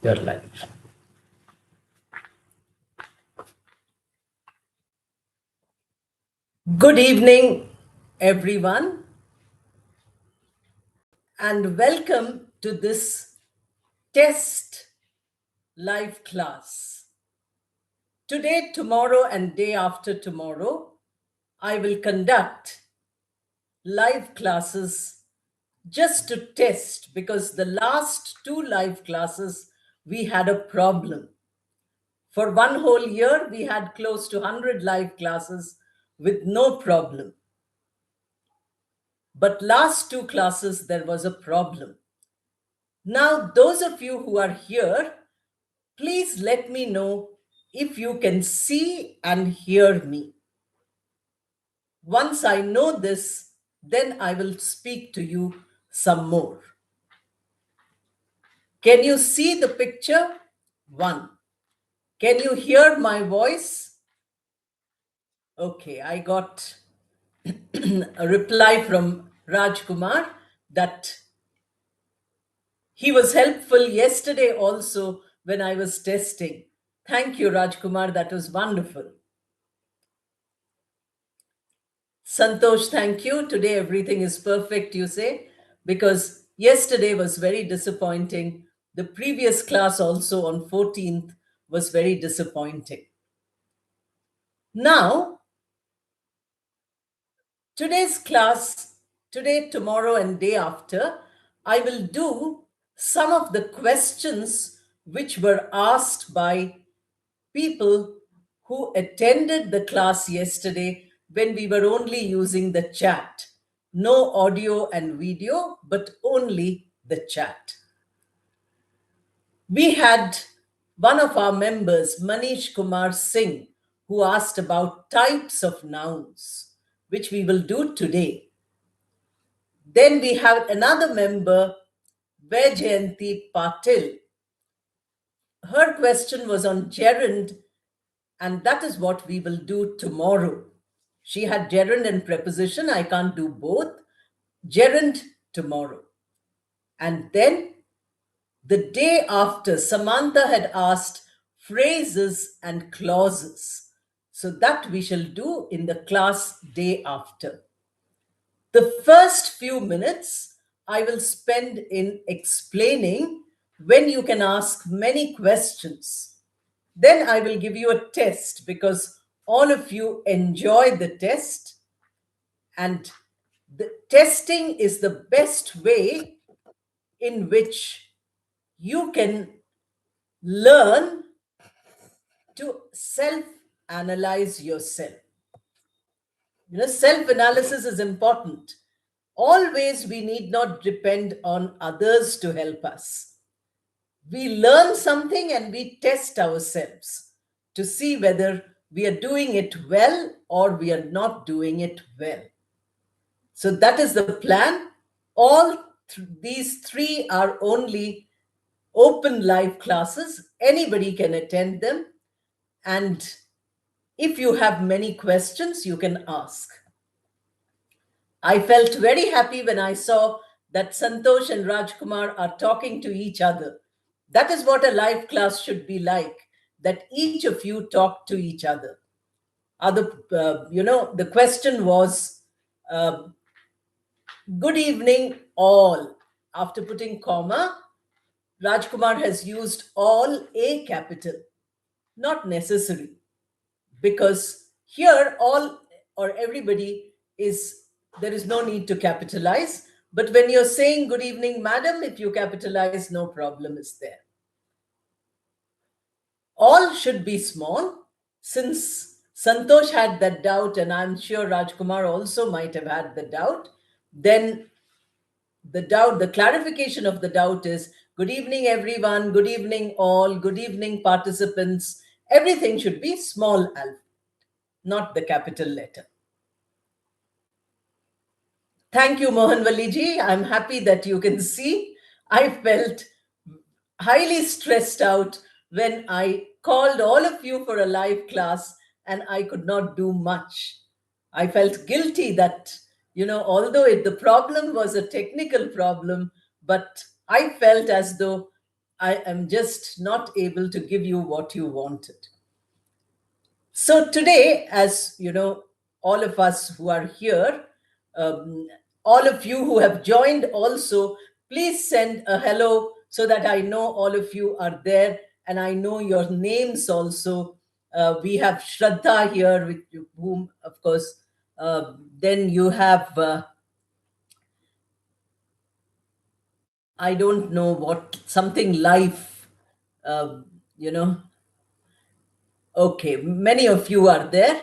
You're live. Good evening, everyone, and welcome to this test live class. Today, tomorrow, and day after tomorrow, I will conduct live classes just to test because the last two live classes we had a problem. For one whole year, we had close to 100 live classes with no problem. But last two classes, there was a problem. Now, those of you who are here, please let me know if you can see and hear me. Once I know this, then I will speak to you some more. Can you see the picture? One. Can you hear my voice? Okay, I got a reply from Raj Kumar that he was helpful yesterday also when I was testing. Thank you, Raj Kumar. That was wonderful. Santosh, thank you. Today everything is perfect, you say, because yesterday was very disappointing. The previous class also on 14th was very disappointing. Now, today's class, today, tomorrow, and day after, I will do some of the questions which were asked by people who attended the class yesterday when we were only using the chat. No audio and video, but only the chat. We had one of our members, Manish Kumar Singh, who asked about types of nouns, which we will do today. Then we have another member, Vaijayanti Patil. Her question was on gerund, and that is what we will do tomorrow. She had gerund and preposition. I can't do both. Gerund tomorrow. And then the day after, Samantha had asked phrases and clauses. So that we shall do in the class day after. The first few minutes I will spend in explaining when you can ask many questions. Then I will give you a test because all of you enjoy the test, and the testing is the best way in which you can learn to self analyze yourself. Self analysis is important. Always, we need not depend on others to help us. We learn something and we test ourselves to see whether we are doing it well or we are not doing it well. So that is the plan. All these three are only open live classes. Anybody can attend them. And if you have many questions, you can ask. I felt very happy when I saw that Santosh and Rajkumar are talking to each other. That is what a live class should be like, that each of you talk to each other. The question was, good evening, all. After putting comma, Rajkumar has used all A capital. Not necessary, because here all or everybody is, there is no need to capitalize. But when you're saying good evening, madam, if you capitalize, no problem is there. All should be small. Since Santosh had that doubt, and I'm sure Rajkumar also might have had the doubt, then the clarification of the doubt is good evening, everyone, good evening, all, good evening, participants. Everything should be small alphabet, not the capital letter. Thank you, Mohan Valiji. I'm happy that you can see. I felt highly stressed out when I called all of you for a live class and I could not do much. I felt guilty that, although the problem was a technical problem, but I felt as though I am just not able to give you what you wanted. So today, as you know, all of us who are here, um, all of you who have joined also, please send a hello so that I know all of you are there and I know your names also. We have Shraddha here, with whom, of course, then you have, I don't know what, something life, uh, you know, okay, many of you are there.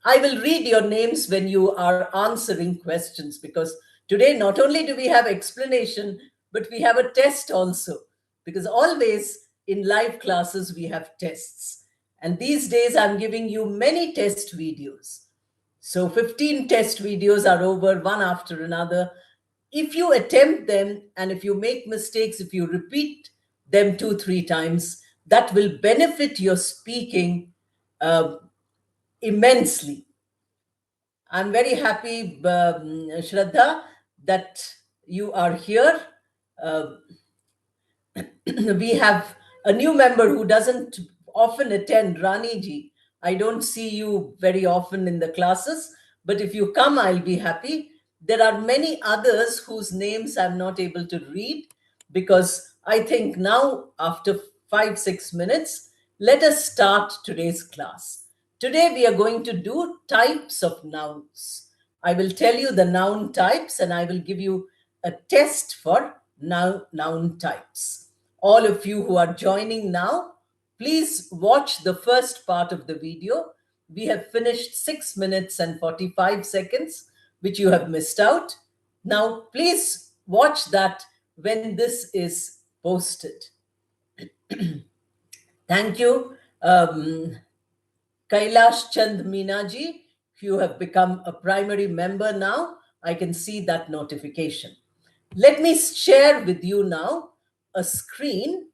I will read your names when you are answering questions because today not only do we have explanation, but we have a test also. Because always in live classes we have tests. And these days I'm giving you many test videos. So 15 test videos are over one after another. If you attempt them and if you make mistakes, if you repeat them 2 3 times, that will benefit your speaking uh, immensely. I'm very happy, Shraddha, that you are here. Uh, we have a new member who doesn't often attend, Rani ji. I don't see you very often in the classes, but if you come, I'll be happy. There are many others whose names I'm not able to read because I think now, after 5 6 minutes, let us start today's class. Today, we are going to do types of nouns. I will tell you the noun types and I will give you a test for noun types. All of you who are joining now, please watch the first part of the video. We have finished 6 minutes and 45 seconds, which you have missed out. Now, please watch that when this is posted. Thank you. Kailash Chand Minaji, you have become a primary member now. I can see that notification. Let me share with you now a screen.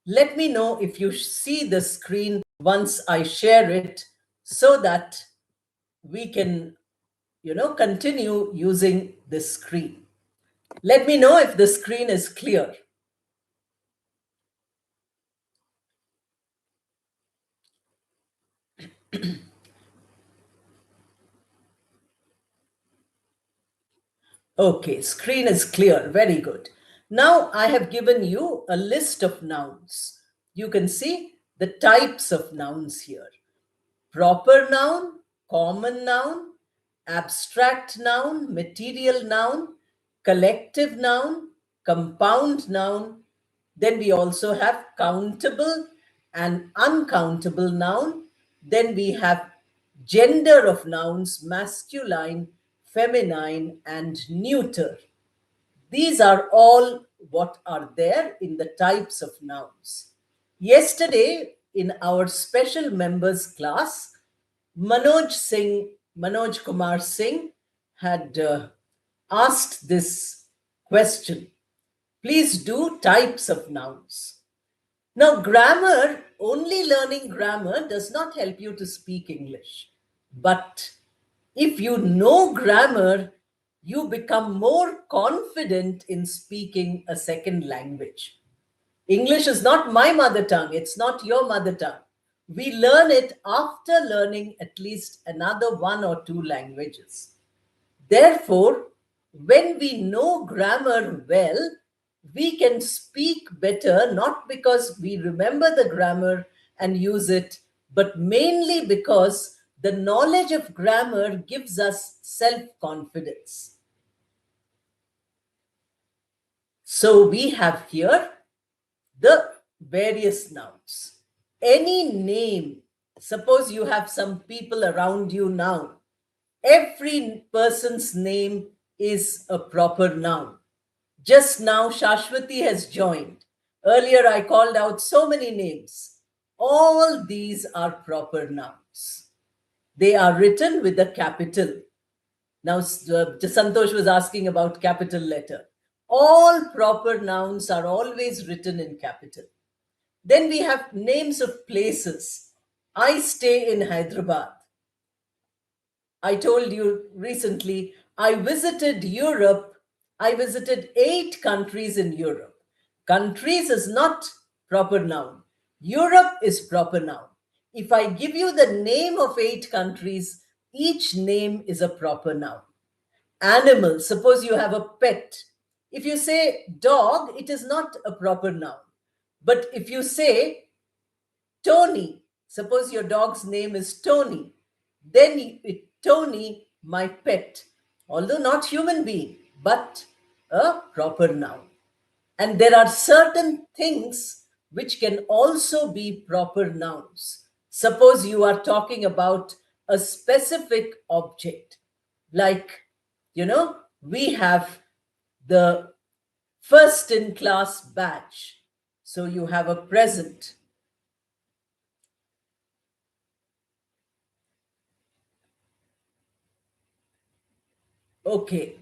Let me know if you see the screen once I share it so that we can, continue using this screen. Let me know if the screen is clear. Okay, screen is clear. Very good. Now I have given you a list of nouns. You can see the types of nouns here. Proper noun, common noun, abstract noun, material noun, collective noun, compound noun. Then we also have countable and uncountable noun. Then we have gender of nouns, masculine, feminine, and neuter. These are all what are there in the types of nouns. Yesterday, in our special members class, Manoj Kumar Singh had asked this question. Please do types of nouns. Now, grammar, only learning grammar does not help you to speak English. But if you know grammar, you become more confident in speaking a second language. English is not my mother tongue, it's not your mother tongue. We learn it after learning at least another one or two languages. Therefore, when we know grammar well, we can speak better, not because we remember the grammar and use it, but mainly because the knowledge of grammar gives us self confidence. So we have here the various nouns. Any name, suppose you have some people around you now, every person's name is a proper noun. Just now, Shashwati has joined. Earlier, I called out so many names. All these are proper nouns. They are written with a capital. Now, Santosh was asking about capital letter. All proper nouns are always written in capital. Then we have names of places. I stay in Hyderabad. I told you recently, I visited Europe. I visited 8 countries in Europe. Countries is not proper noun. Europe is proper noun. If I give you the name of 8 countries, each name is a proper noun. Animal, suppose you have a pet. If you say dog, it is not a proper noun. But if you say Tony, suppose your dog's name is Tony, then Tony, my pet, although not human being, but a proper noun. And there are certain things which can also be proper nouns. Suppose you are talking about a specific object, like, we have the first in class badge. So you have a present. Okay.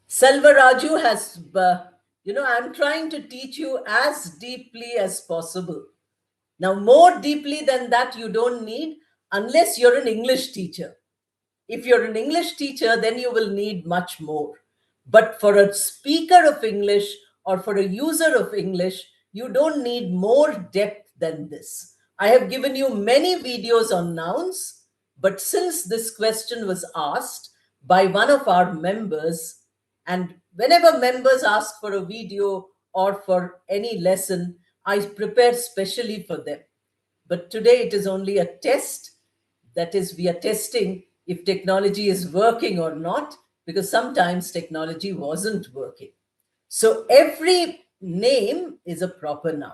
Selvaraju has, I'm trying to teach you as deeply as possible. Now, more deeply than that, you don't need unless you're an English teacher. If you're an English teacher, then you will need much more. But for a speaker of English or for a user of English, you don't need more depth than this. I have given you many videos on nouns, but since this question was asked by one of our members, and whenever members ask for a video or for any lesson, I prepare specially for them. But today it is only a test. That is, we are testing if technology is working or not, because sometimes technology wasn't working. So every name is a proper noun,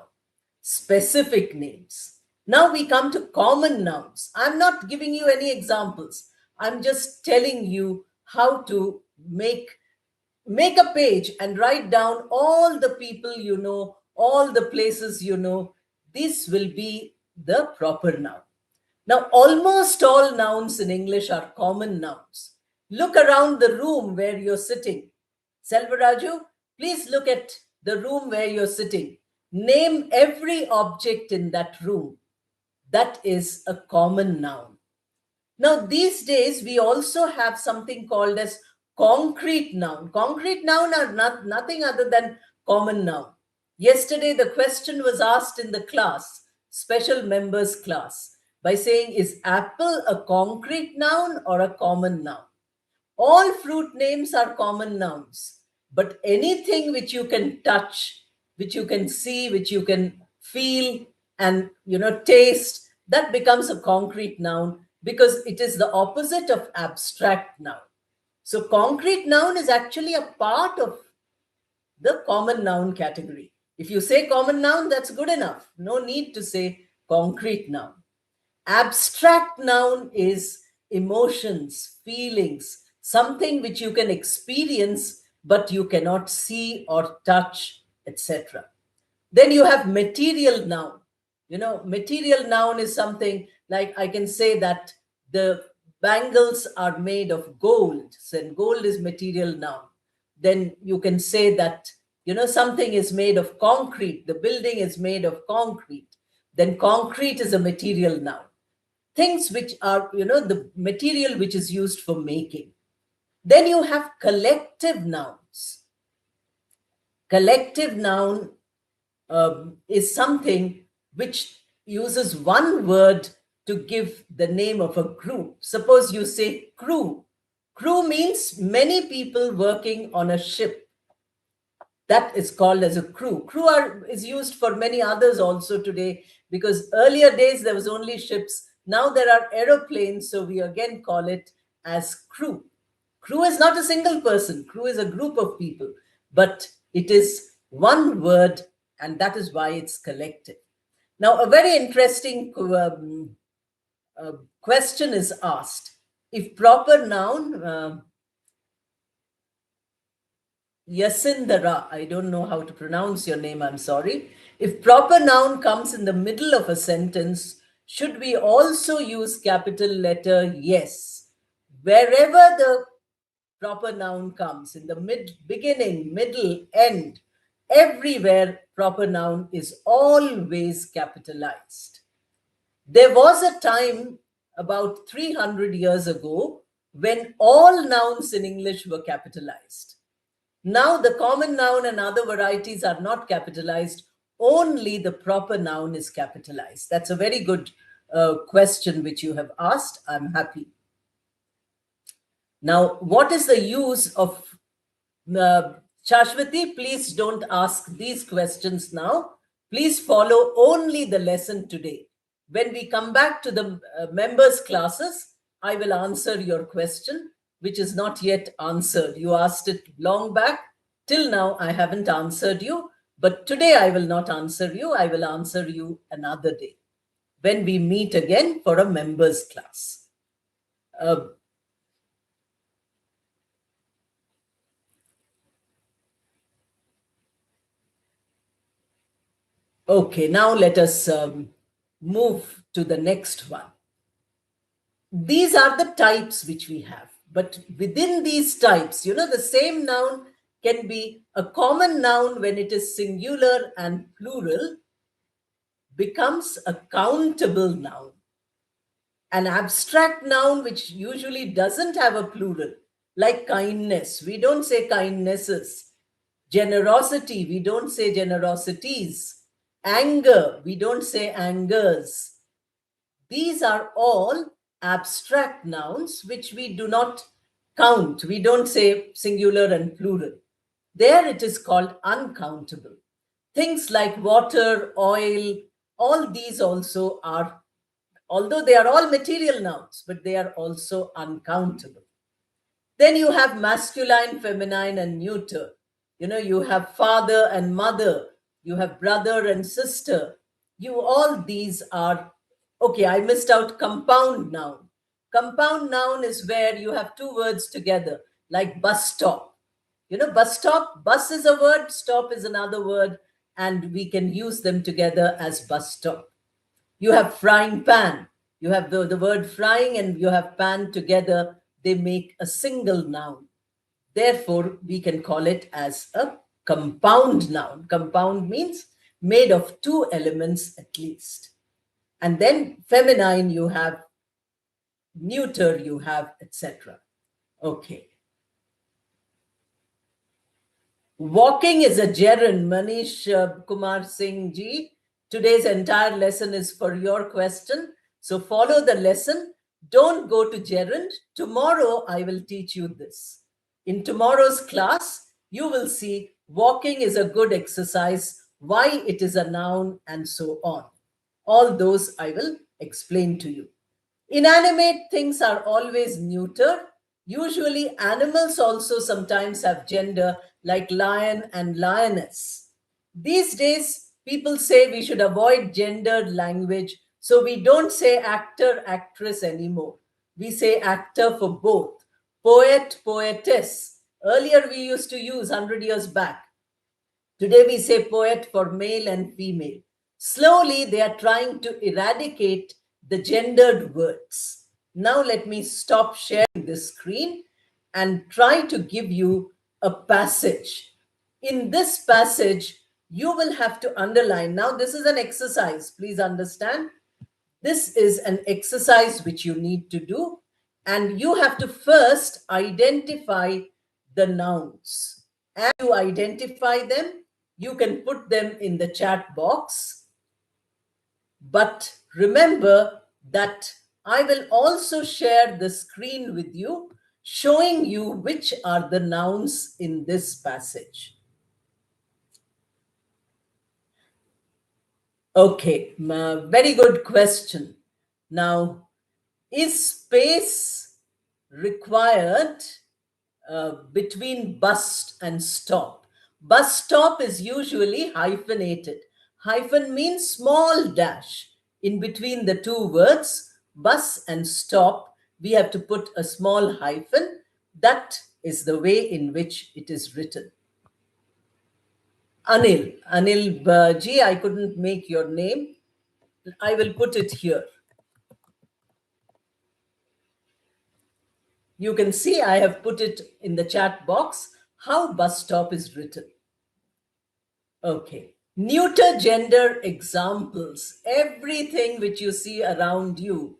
specific names. Now we come to common nouns. I'm not giving you any examples. I'm just telling you how to make a page and write down all the people you know, all the places you know. This will be the proper noun. Now, almost all nouns in English are common nouns. Look around the room where you're sitting. Selvaraju, please look at the room where you're sitting. Name every object in that room. That is a common noun. Now, these days, we also have something called as concrete noun. Concrete noun are nothing other than common noun. Yesterday, the question was asked in the class, special members class, by saying, is apple a concrete noun or a common noun? All fruit names are common nouns, but anything which you can touch, which you can see, which you can feel and taste, that becomes a concrete noun because it is the opposite of abstract noun. So concrete noun is actually a part of the common noun category. If you say common noun, that's good enough. No need to say concrete noun. Abstract noun is emotions, feelings, something which you can experience but you cannot see or touch, etc. Then you have material noun. Material noun is something like I can say that the bangles are made of gold, and gold is material noun. Then you can say that, something is made of concrete, the building is made of concrete. Then concrete is a material noun. Things which are, the material which is used for making. Then you have collective nouns. Collective noun is something which uses one word to give the name of a group. Suppose you say crew. Crew means many people working on a ship. That is called as a crew. Crew is used for many others also today, because earlier days there was only ships. Now there are aeroplanes, so we again call it as crew. Crew is not a single person. Crew is a group of people, but it is one word, and that is why it's collective. Now, a very interesting question is asked. If proper noun, Yasindara, I don't know how to pronounce your name, I'm sorry. If proper noun comes in the middle of a sentence, should we also use capital letter yes? Wherever the proper noun comes, in the beginning, middle, end, everywhere proper noun is always capitalized. There was a time about 300 years ago when all nouns in English were capitalized. Now, the common noun and other varieties are not capitalized. Only the proper noun is capitalized. That's a very good question which you have asked. I'm happy. Now, what is the use of Shashwati? Please don't ask these questions now. Please follow only the lesson today. When we come back to the members' classes, I will answer your question, which is not yet answered. You asked it long back. Till now, I haven't answered you. But today, I will not answer you. I will answer you another day when we meet again for a members' class. Okay, now let us move to the next one. These are the types which we have. But within these types, the same noun can be a common noun when it is singular and plural, becomes a countable noun. An abstract noun which usually doesn't have a plural, like kindness, we don't say kindnesses. Generosity, we don't say generosities. Anger, we don't say angers. These are all abstract nouns which we do not count. We don't say singular and plural. There it is called uncountable. Things like water, oil, all these also are, although they are all material nouns, but they are also uncountable. Then you have masculine, feminine, and neuter. You have father and mother, you have brother and sister. All these are, okay, I missed out compound noun. Compound noun is where you have two words together, like bus stop. Bus stop, bus is a word, stop is another word, and we can use them together as bus stop. You have frying pan. You have the word frying and you have pan together. They make a single noun. Therefore, we can call it as a compound noun. Compound means made of two elements at least. And then feminine, you have neuter, you have etc. Okay. Walking is a gerund. Manish Kumar Singh ji, today's entire lesson is for your question. So follow the lesson. Don't go to gerund. Tomorrow I will teach you this. In tomorrow's class, you will see walking is a good exercise, why it is a noun, and so on. All those I will explain to you. Inanimate things are always neuter. Usually, animals also sometimes have gender, like lion and lioness. These days, people say we should avoid gendered language, so we don't say actor, actress anymore. We say actor for both. Poet, poetess. Earlier, we used to use 100 years back. Today, we say poet for male and female. Slowly, they are trying to eradicate the gendered words. Now, let me stop sharing this screen and try to give you a passage. In this passage, you will have to underline. Now, this is an exercise. Please understand. This is an exercise which you need to do. And you have to first identify the nouns. As you identify them, you can put them in the chat box. But remember that I will also share the screen with you, showing you which are the nouns in this passage. Okay, very good question. Now, is space required between bus and stop? Bus stop is usually hyphenated. Hyphen means small dash. In between the two words, bus and stop, we have to put a small hyphen. That is the way in which it is written. Anil ji, I couldn't make your name. I will put it here. You can see I have put it in the chat box how bus stop is written. Okay. Neuter gender examples. Everything which you see around you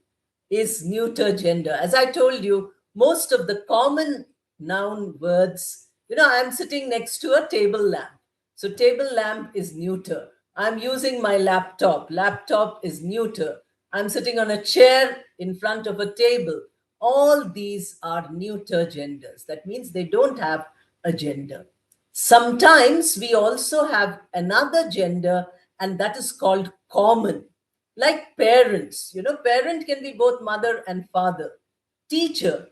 is neuter gender. As I told you, most of the common noun words I'm sitting next to a table lamp. So table lamp is neuter. I'm using my laptop. Laptop is neuter. I'm sitting on a chair in front of a table. All these are neuter genders. That means they don't have a gender. Sometimes we also have another gender, and that is called common. Like parents, parent can be both mother and father. Teacher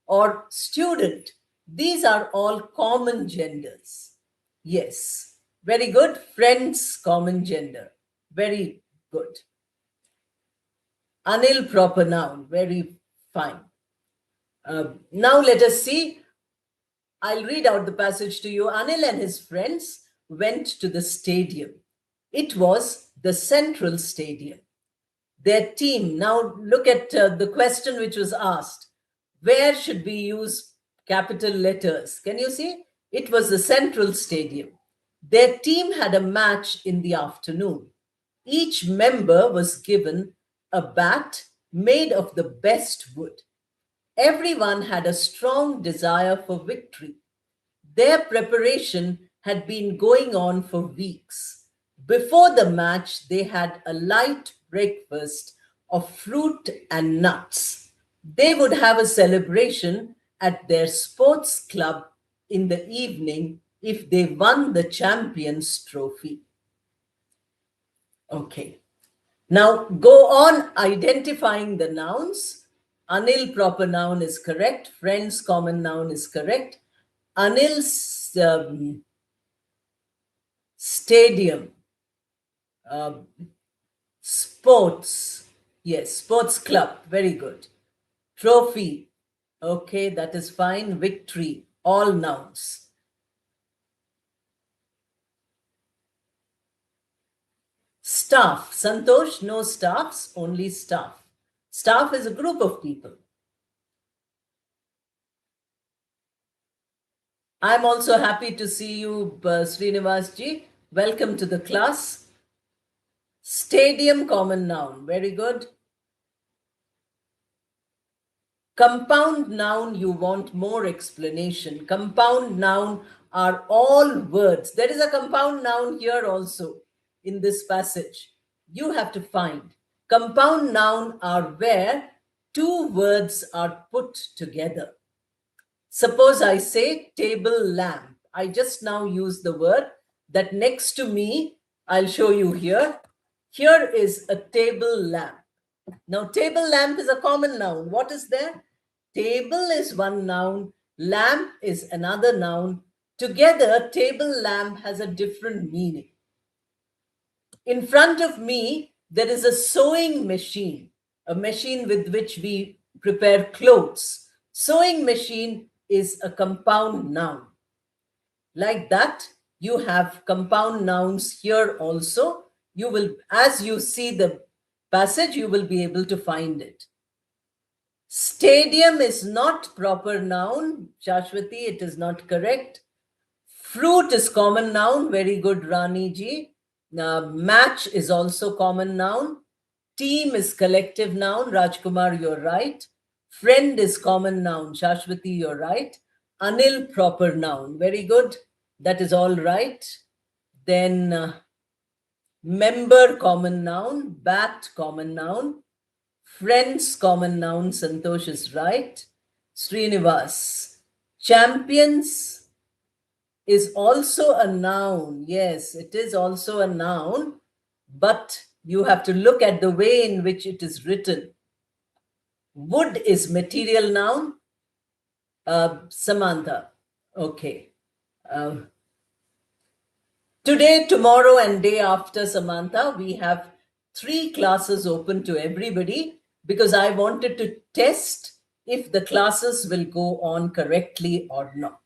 or student, these are all common genders. Yes, very good. Friends, common gender. Very good. Anil, proper noun. Very fine. Now let us see. I'll read out the passage to you. Anil and his friends went to the stadium. It was the Central Stadium. Their team, now look at the question which was asked. Where should we use capital letters? Can you see? It was the Central Stadium. Their team had a match in the afternoon. Each member was given a bat made of the best wood. Everyone had a strong desire for victory. Their preparation had been going on for weeks. Before the match, they had a light breakfast of fruit and nuts. They would have a celebration at their sports club in the evening if they won the champions trophy. Okay. Now go on identifying the nouns. Anil, proper noun, is correct. Friends, common noun, is correct. Anil's stadium, uh, sports, yes, sports club, very good. Trophy, okay, that is fine. Victory, all nouns. Staff, Santosh, no staffs, only staff. Staff is a group of people. I'm also happy to see you, Srinivas ji. Welcome to the class. Stadium, common noun, very good. Compound noun, you want more explanation. Compound noun are all words. There is a compound noun here also in this passage. You have to find. Compound noun are where two words are put together. Suppose I say table lamp. I just now use the word that next to me, I'll show you here. Here is a table lamp. Now, table lamp is a common noun. What is there? Table is one noun, lamp is another noun. Together, table lamp has a different meaning. In front of me, there is a sewing machine, a machine with which we prepare clothes. Sewing machine is a compound noun. Like that, you have compound nouns here also. You will, as you see the passage, you will be able to find it. Stadium is not proper noun. Shashwati, it is not correct. Fruit is common noun. Very good, Rani ji. Match is also common noun. Team is collective noun. Rajkumar, you're right. Friend is common noun. Shashwati, you're right. Anil, proper noun. Very good. That is all right. Then member, common noun. Bat, common noun. Friends, common noun. Santosh is right. Srinivas. Champions is also a noun. Yes, it is also a noun, but you have to look at the way in which it is written. Wood is material noun. Samantha. Okay. Today, tomorrow, and day after, Samantha, we have 3 classes open to everybody because I wanted to test if the classes will go on correctly or not.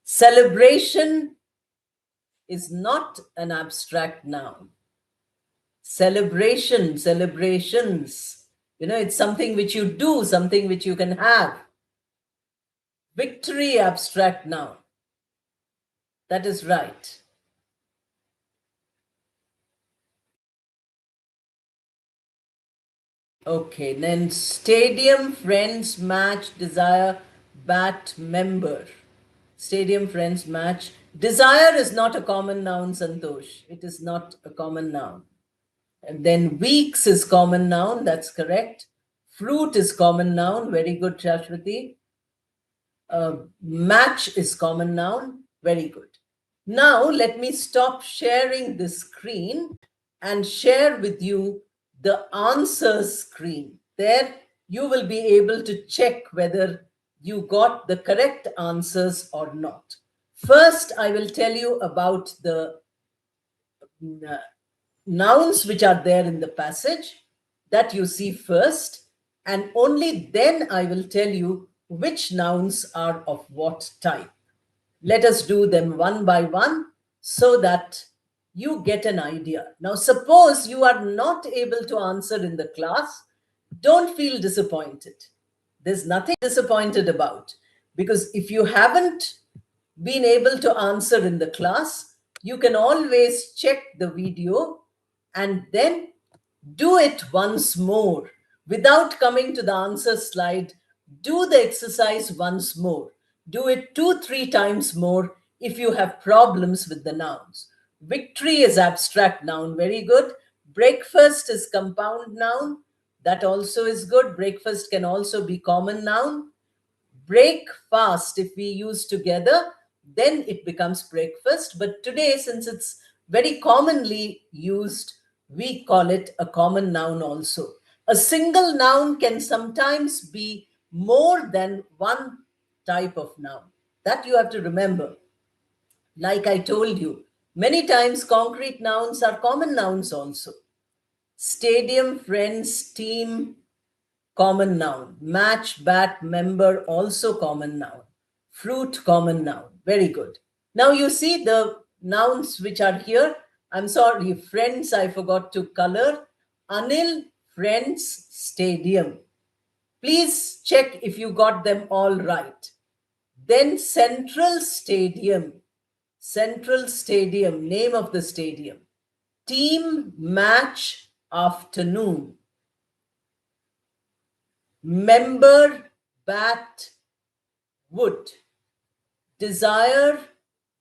Celebration is not an abstract noun. Celebration, celebrations, it's something which you do, something which you can have. Victory, abstract noun. That is right. Okay, then stadium, friends, match, desire, bat, member. Stadium, friends, match. Desire is not a common noun, Santosh. It is not a common noun. And then weeks is common noun. That's correct. Fruit is common noun. Very good, Shashwati. Match is common noun. Very good. Now let me stop sharing the screen and share with you the answers screen. There you will be able to check whether you got the correct answers or not. First, I will tell you about the uh, nouns which are there in the passage that you see first, and only then I will tell you which nouns are of what type. Let us do them one by one so that you get an idea. Now, suppose you are not able to answer in the class, don't feel disappointed. There's nothing disappointed about, because if you haven't been able to answer in the class, you can always check the video and then do it once more without coming to the answer slide. Do the exercise once more. Do it 2-3 times more if you have problems with the nouns. Victory is abstract noun, very good. Breakfast is compound noun, that also is good. Breakfast can also be common noun. Break fast, if we use together, then it becomes breakfast. But today, since it's very commonly used, we call it a common noun also. A single noun can sometimes be more than one type of noun. That you have to remember. Like I told you, many times concrete nouns are common nouns also. Stadium, friends, team, common noun. Match, bat, member, also common noun. Fruit, common noun. Very good. Now you see the nouns which are here. I'm sorry, friends, I forgot to color. Anil, friends, stadium. Please check if you got them all right. Then Central Stadium. Central Stadium, name of the stadium. Team, match, afternoon. Member, bat, wood. Desire,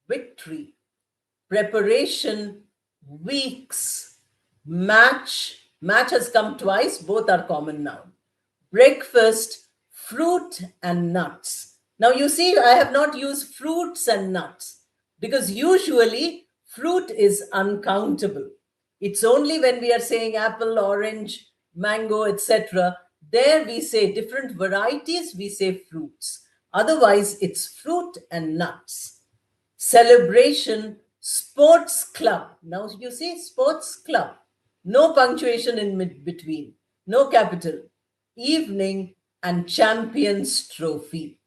victory. Preparation, weeks. Match, match has come twice, both are common noun. Breakfast, fruit and nuts. Now you see, I have not used fruits and nuts because usually fruit is uncountable. It's only when we are saying apple, orange, mango, etc. There we say different varieties, we say fruits. Otherwise, it's fruit and nuts. Celebration, sports club. Now you see, sports club. No punctuation in between, no capital. Evening and champions trophy.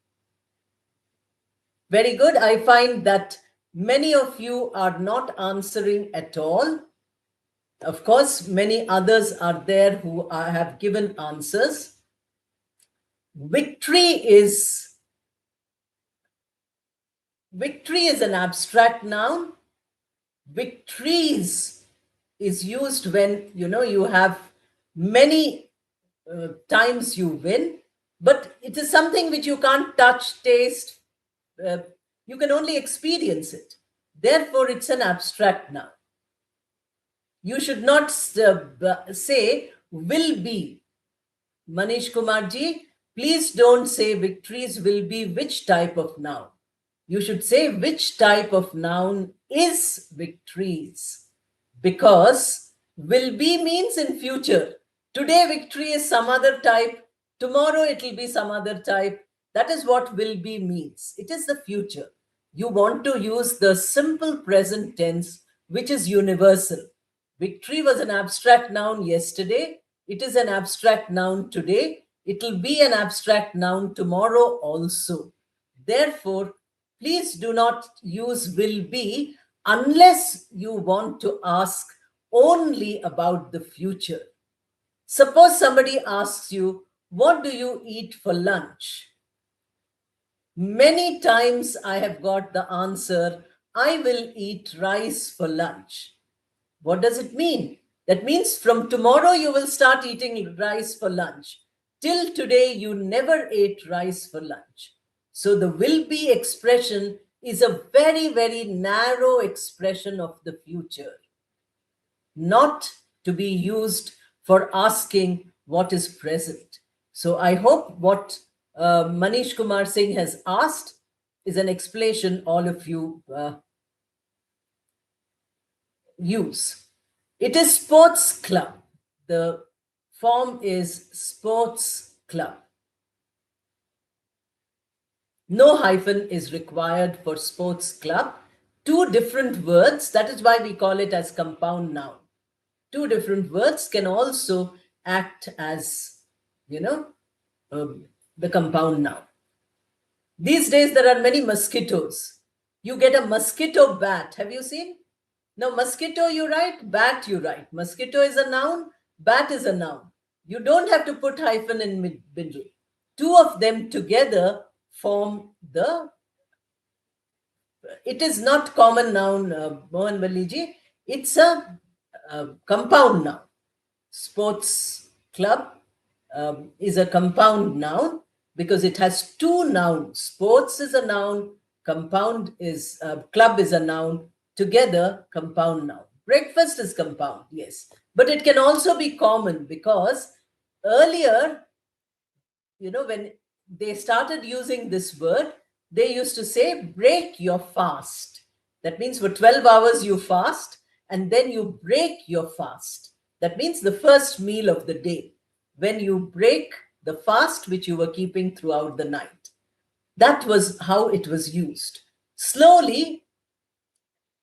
Very good. I find that many of you are not answering at all. Of course, many others are there who have given answers. Victory is an abstract noun. Victories is used when you have many times you win, but it is something which you can't touch, taste. You can only experience it. Therefore, it's an abstract noun. You should not say will be. Manish Kumar ji, please don't say victories will be which type of noun. You should say which type of noun is victories, because will be means in future. Today, victory is some other type. Tomorrow, it will be some other type. That is what will be means. It is the future. You want to use the simple present tense, which is universal. Victory was an abstract noun yesterday. It is an abstract noun today. It will be an abstract noun tomorrow also. Therefore, please do not use will be unless you want to ask only about the future. Suppose somebody asks you, what do you eat for lunch? Many times I have got the answer, I will eat rice for lunch. What does it mean? That means from tomorrow you will start eating rice for lunch. Till today you never ate rice for lunch. So the will be expression is a very, very narrow expression of the future, not to be used for asking what is present. So I hope what Manish Kumar Singh has asked is an explanation all of you use. It is sports club. The form is sports club. No hyphen is required for sports club. Two different words, that is why we call it as compound noun. Two different words can also act as, the compound noun. These days, there are many mosquitoes. You get a mosquito bat. Have you seen? Now, mosquito you write, bat you write. Mosquito is a noun, bat is a noun. You don't have to put hyphen in middle. Two of them together form the. It is not common noun, Mohan Valiji. It's a compound noun. Sports club is a compound noun because it has two nouns. Sports is a noun, compound is club is a noun. Together, compound noun. Breakfast is compound, yes, but it can also be common because earlier, when they started using this word, they used to say break your fast. That means for 12 hours you fast and then you break your fast. That means the first meal of the day, when you break the fast which you were keeping throughout the night. That was how it was used. Slowly,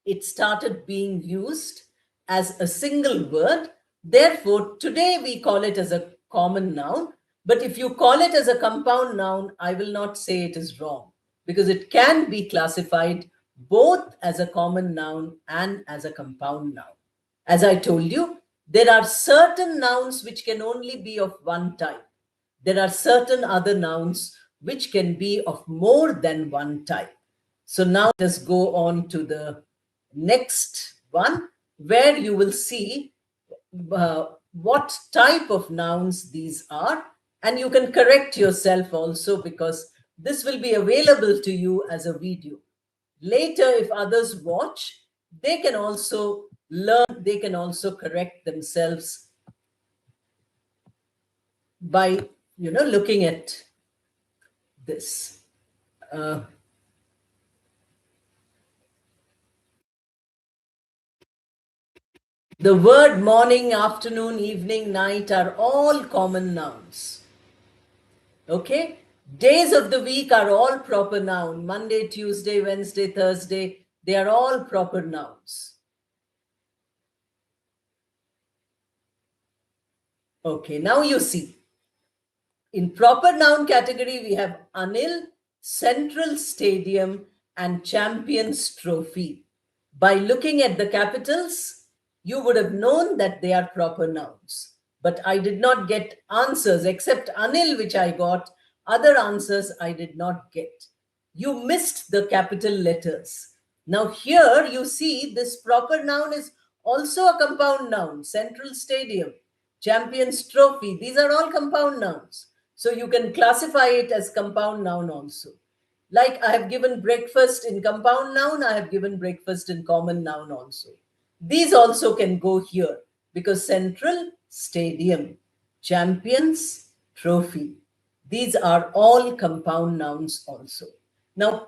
it started being used as a single word. Therefore, today we call it as a common noun. But if you call it as a compound noun, I will not say it is wrong because it can be classified both as a common noun and as a compound noun. As I told you, there are certain nouns which can only be of one type. There are certain other nouns which can be of more than one type. So now let us go on to the next one where you will see what type of nouns these are, and you can correct yourself also because this will be available to you as a video. Later, if others watch, they can also learn, they can also correct themselves by, looking at this. The word morning, afternoon, evening, night are all common nouns. Okay? Days of the week are all proper noun. Monday, Tuesday, Wednesday, Thursday, they are all proper nouns. Okay, now you see. In proper noun category, we have Anil, Central Stadium, and Champions Trophy. By looking at the capitals, you would have known that they are proper nouns. But I did not get answers except Anil, which I got. Other answers I did not get. You missed the capital letters. Now here you see this proper noun is also a compound noun. Central Stadium, Champions Trophy, these are all compound nouns. So you can classify it as compound noun also. Like I have given breakfast in compound noun, I have given breakfast in common noun also. These also can go here because Central Stadium, Champions Trophy, these are all compound nouns also. Now,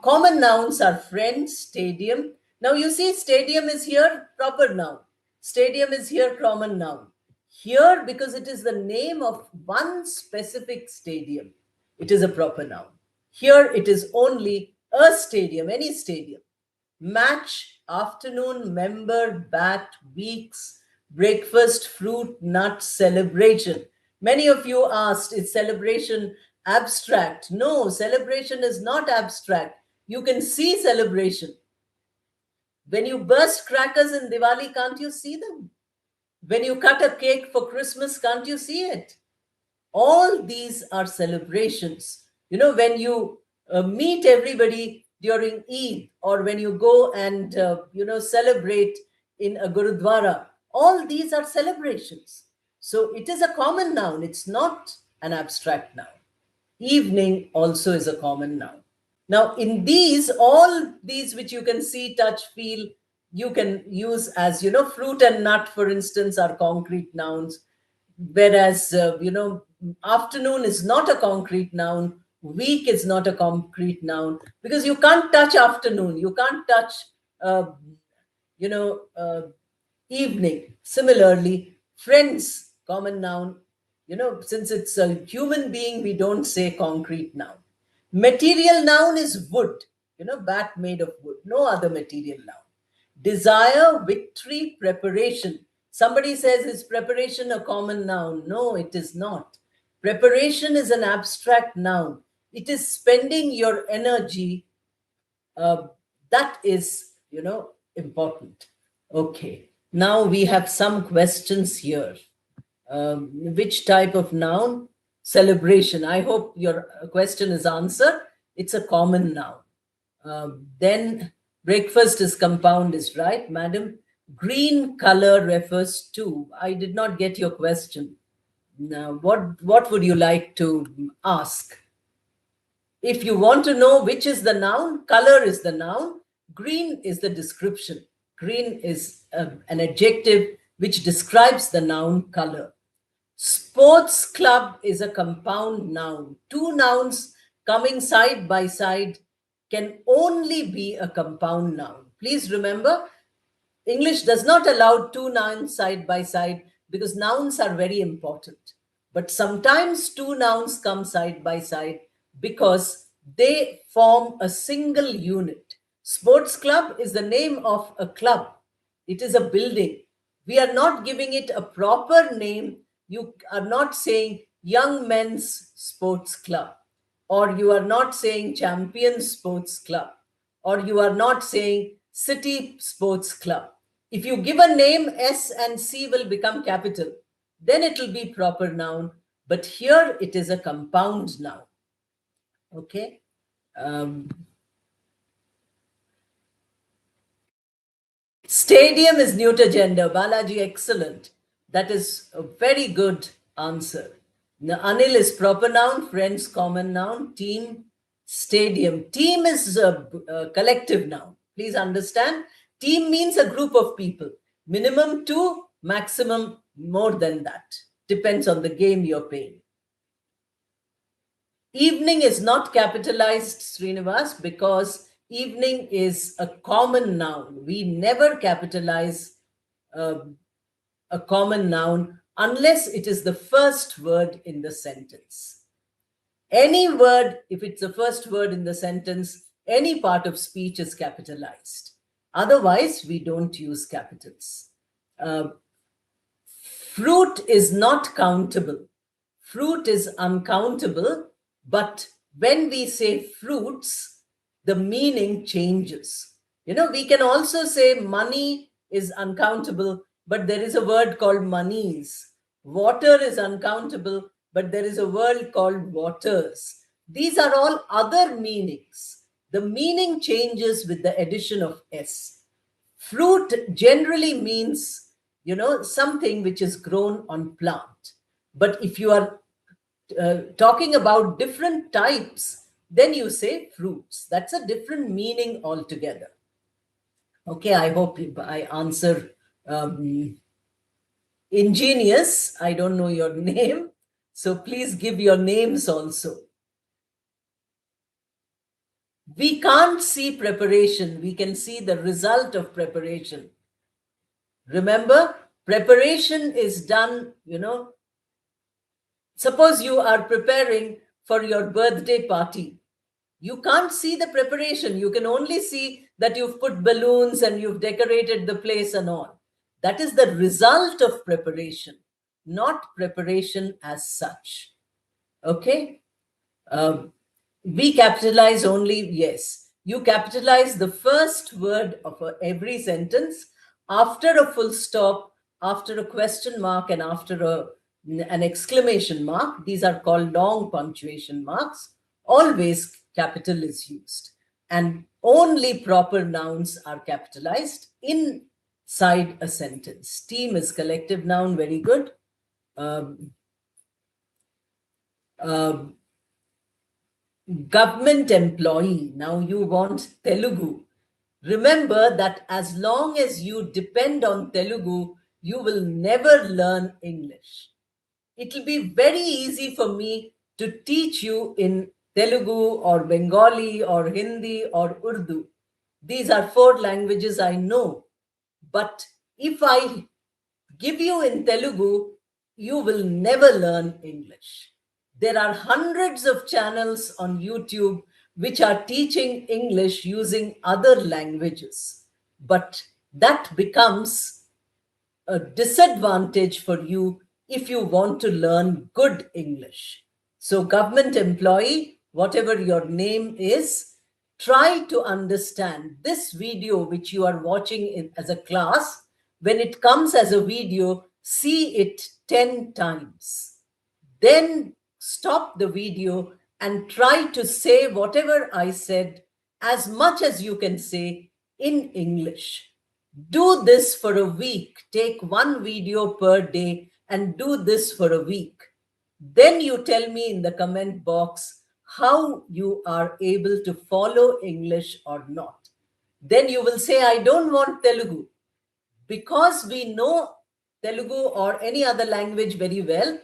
common nouns are friend, stadium. Now, you see, stadium is here, proper noun. Stadium is here, common noun. Here, because it is the name of one specific stadium, it is a proper noun. Here, it is only a stadium, any stadium. Match, afternoon, member, bat, weeks, breakfast, fruit, nut, celebration. Many of you asked, is celebration abstract? No, celebration is not abstract. You can see celebration. When you burst crackers in Diwali, can't you see them? When you cut a cake for Christmas, can't you see it? All these are celebrations. When you meet everybody during Eid or when you go and, celebrate in a Gurudwara, all these are celebrations. So it is a common noun. It's not an abstract noun. Evening also is a common noun. Now, in these, all these which you can see, touch, feel, you can use as, fruit and nut, for instance, are concrete nouns. Whereas, afternoon is not a concrete noun, week is not a concrete noun, because you can't touch afternoon, you can't touch, uh, you know, uh, evening. Similarly, friends, common noun, since it's a human being, we don't say concrete noun. Material noun is wood, bat made of wood, no other material noun. Desire, victory, preparation. Somebody says, is preparation a common noun? No, it is not. Preparation is an abstract noun. It is spending your energy. uh, that is, important. Okay. Now we have some questions here. Which type of noun? Celebration. I hope your question is answered. It's a common noun. Then breakfast is compound, is right, madam. Green color refers to. I did not get your question. Now, what would you like to ask? If you want to know which is the noun, color is the noun, green is the description. Green is an adjective which describes the noun color. Sports club is a compound noun. Two nouns coming side by side can only be a compound noun. Please remember, English does not allow two nouns side by side because nouns are very important. But sometimes two nouns come side by side because they form a single unit. Sports club is the name of a club, it is a building. We are not giving it a proper name. You are not saying Young Men's Sports Club, or you are not saying Champion Sports Club, or you are not saying City Sports Club. If you give a name, S and C will become capital. Then it will be proper noun. But here it is a compound noun. Okay. Stadium is neuter gender. Balaji, excellent. That is a very good answer. Now, Anil is proper noun, friends common noun, team, stadium. Team is a collective noun. Please understand. Team means a group of people. Minimum two, maximum more than that. Depends on the game you're playing. Evening is not capitalized, Srinivas, because evening is a common noun. We never capitalize a common noun unless it is the first word in the sentence. Any word, if it's the first word in the sentence, any part of speech is capitalized. Otherwise, we don't use capitals. Fruit is not countable. Fruit is uncountable, but when we say fruits, the meaning changes. We can also say money is uncountable, but there is a word called monies. Water is uncountable, but there is a word called waters. These are all other meanings. The meaning changes with the addition of S. Fruit generally means, something which is grown on plant. But if you are talking about different types, then you say fruits. That's a different meaning altogether. Okay, I hope I answer. Ingenious, I don't know your name, so please give your names also. We can't see preparation, we can see the result of preparation. Remember, preparation is done, suppose you are preparing for your birthday party. You can't see the preparation. You can only see that you've put balloons and you've decorated the place and all. That is the result of preparation, not preparation as such. Okay? We capitalize only, yes. You capitalize the first word of every sentence after a full stop, after a question mark, and after an exclamation mark. These are called long punctuation marks. Always capital is used. And only proper nouns are capitalized inside a sentence. Team is collective noun, very good. government employee. Now you want Telugu. Remember that as long as you depend on Telugu, you will never learn English. It will be very easy for me to teach you in Telugu or Bengali or Hindi or Urdu. These are four languages I know. But if I give you in Telugu, you will never learn English. There are hundreds of channels on YouTube which are teaching English using other languages. But that becomes a disadvantage for you if you want to learn good English. So, government employee, whatever your name is, try to understand this video which you are watching as a class. When it comes as a video, see it 10 times. Then stop the video and try to say whatever I said as much as you can say in English. Do this for a week. Take one video per day and do this for a week. Then you tell me in the comment box how you are able to follow English or not. Then you will say, I don't want Telugu. Because we know Telugu or any other language very well,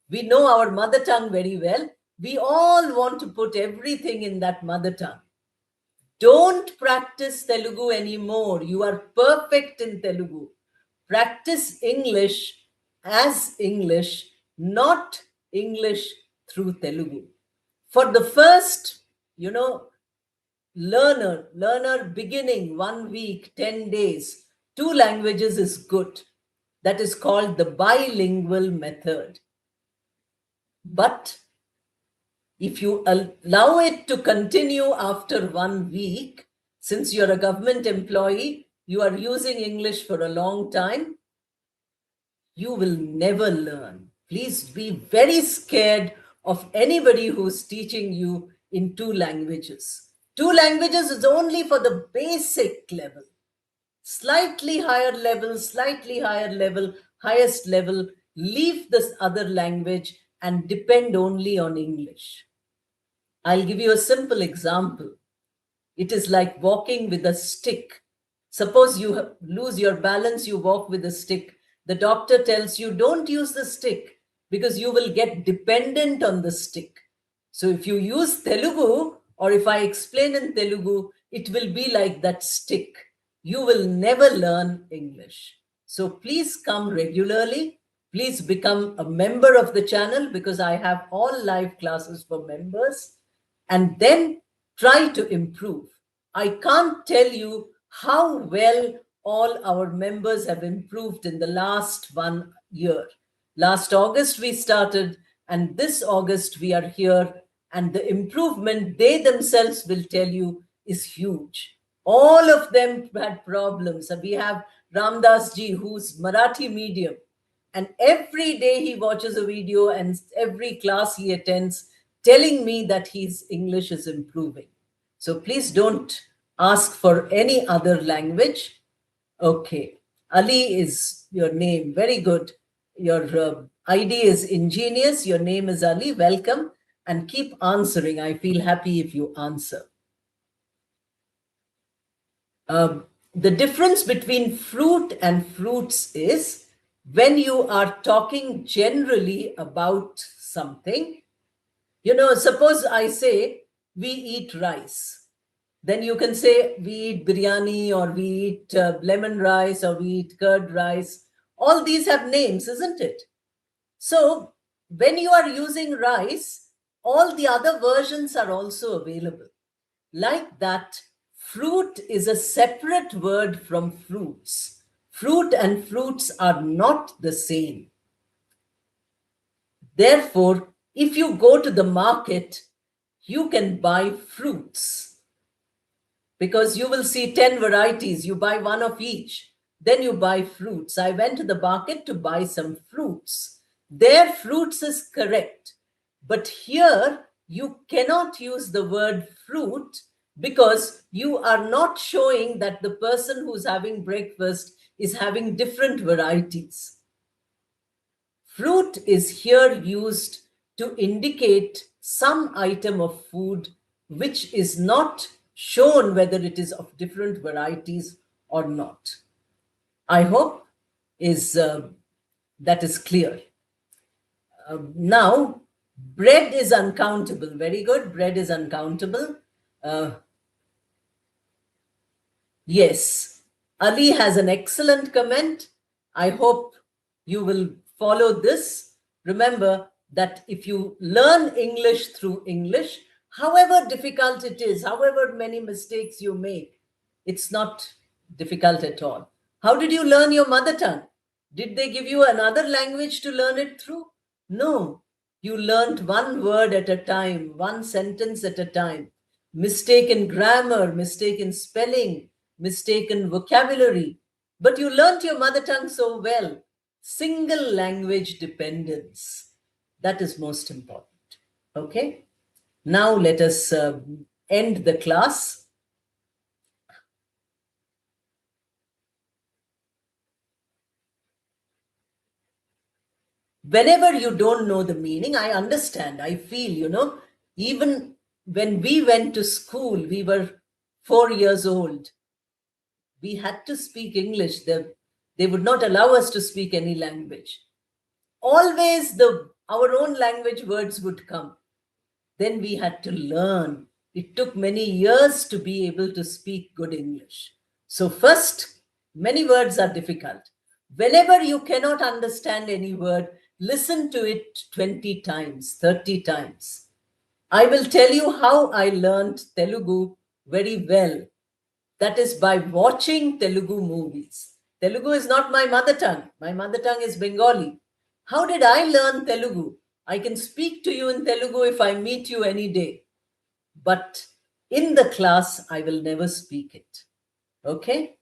we know our mother tongue very well, we all want to put everything in that mother tongue. Don't practice Telugu anymore. You are perfect in Telugu. Practice English as English, not English through Telugu. For the first, learner beginning 1 week, 10 days, 2 languages is good. That is called the bilingual method. But if you allow it to continue after 1 week, since you're a government employee, you are using English for a long time, you will never learn. Please be very scared of anybody who's teaching you in 2 languages. 2 languages is only for the basic level. Slightly higher level, highest level, leave this other language and depend only on English. I'll give you a simple example. It is like walking with a stick. Suppose you lose your balance, you walk with a stick. The doctor tells you, don't use the stick because you will get dependent on the stick. So if you use Telugu, or if I explain in Telugu, it will be like that stick. You will never learn English. So please come regularly. Please become a member of the channel because I have all live classes for members. And then try to improve. I can't tell you how well all our members have improved in the last 1 year. Last August we started, and this August we are here, and the improvement they themselves will tell you is huge. All of them had problems. We have Ramdas ji, who's Marathi medium, and every day he watches a video and every class he attends telling me that his English is improving. So please don't ask for any other language. Okay. Ali is your name. Very good. Your ID is ingenious. Your name is Ali. Welcome. And keep answering. I feel happy if you answer. The difference between fruit and fruits is when you are talking generally about something. Suppose I say we eat rice. Then you can say we eat biryani, or we eat lemon rice, or we eat curd rice. All these have names, isn't it? So when you are using rice, all the other versions are also available. Like that, fruit is a separate word from fruits. Fruit and fruits are not the same. Therefore, if you go to the market, you can buy fruits because you will see 10 varieties. You buy one of each. Then you buy fruits. I went to the market to buy some fruits. Their fruits is correct. But here, you cannot use the word fruit because you are not showing that the person who's having breakfast is having different varieties. Fruit is here used to indicate some item of food which is not shown whether it is of different varieties or not. I hope is that is clear. Now, bread is uncountable. Very good. Bread is uncountable. Uh, Yes, Ali has an excellent comment. I hope you will follow this. Remember that if you learn English through English, however difficult it is, however many mistakes you make, it's not difficult at all. How did you learn your mother tongue? Did they give you another language to learn it through? No. You learned one word at a time, one sentence at a time. Mistake in grammar, mistake in spelling, mistake in vocabulary. But you learnt your mother tongue so well. Single language dependence. That is most important. Okay? Now let us end the class. Whenever you don't know the meaning, I understand, I feel, even when we went to school, we were 4 years old. We had to speak English. They would not allow us to speak any language. Always our own language words would come. Then we had to learn. It took many years to be able to speak good English. So first, many words are difficult. Whenever you cannot understand any word, listen to it 20 times, 30 times. I will tell you how I learned Telugu very well. That is by watching Telugu movies. Telugu is not my mother tongue. My mother tongue is Bengali. How did I learn Telugu? I can speak to you in Telugu if I meet you any day. But in the class, I will never speak it. Okay?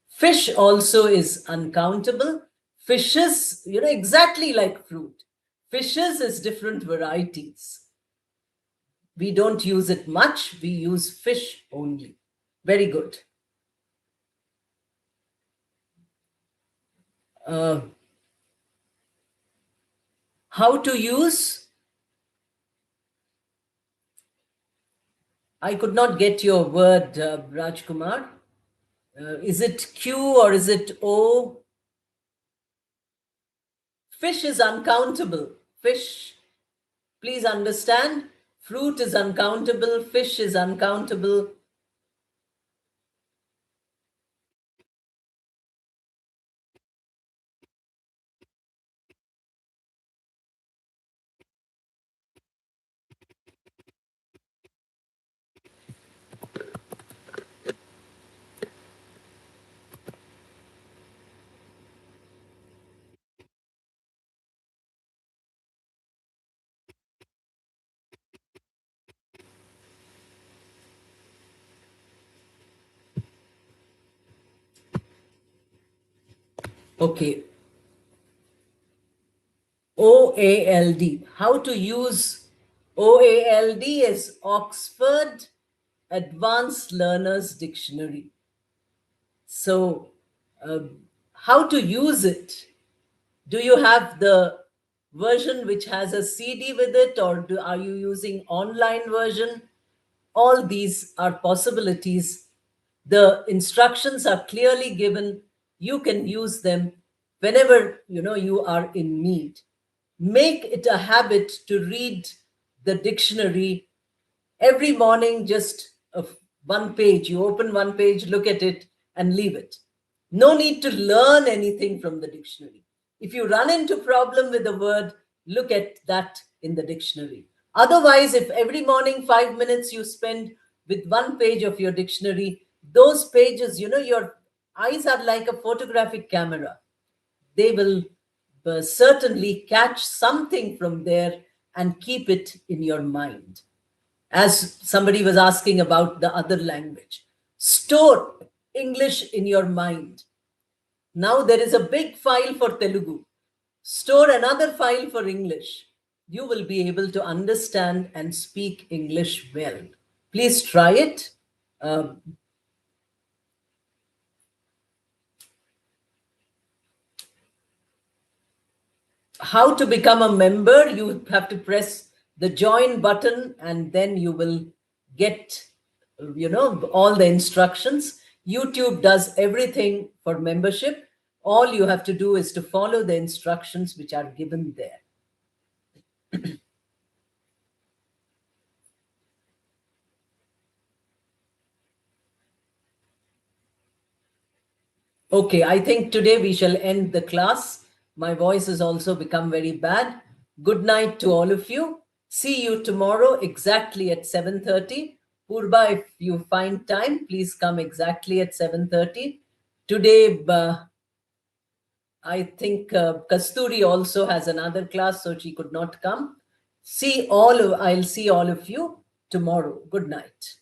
Fish also is uncountable. Fishes, exactly like fruit. Fishes is different varieties. We don't use it much. We use fish only. Very good. How to use? I could not get your word, Rajkumar. Is it Q or is it O? Fish is uncountable. Fish, please understand. Fruit is uncountable. Fish is uncountable. Okay. OALD. How to use OALD is Oxford Advanced Learners Dictionary. So, how to use it? Do you have the version which has a CD with it, or are you using online version? All these are possibilities. The instructions are clearly given. You can use them whenever you are in need. Make it a habit to read the dictionary every morning. Just one page, you open one page, look at it, and leave it. No need to learn anything from the dictionary. If you run into problem with a word, look at that in the dictionary. Otherwise, if every morning 5 minutes you spend with one page of your dictionary, those pages, your eyes are like a photographic camera. They will certainly catch something from there and keep it in your mind. As somebody was asking about the other language, store English in your mind. Now there is a big file for Telugu. Store another file for English. You will be able to understand and speak English well. Please try it. Um, how to become a member? You have to press the join button, and then you will get, all the instructions. YouTube does everything for membership. All you have to do is to follow the instructions which are given there. Okay, I think today we shall end the class. My voice has also become very bad. Good night to all of you. See you tomorrow exactly at 7:30. Purba, if you find time, please come exactly at 7:30. Today, I think Kasturi also has another class, so she could not come. I'll see all of you tomorrow. Good night.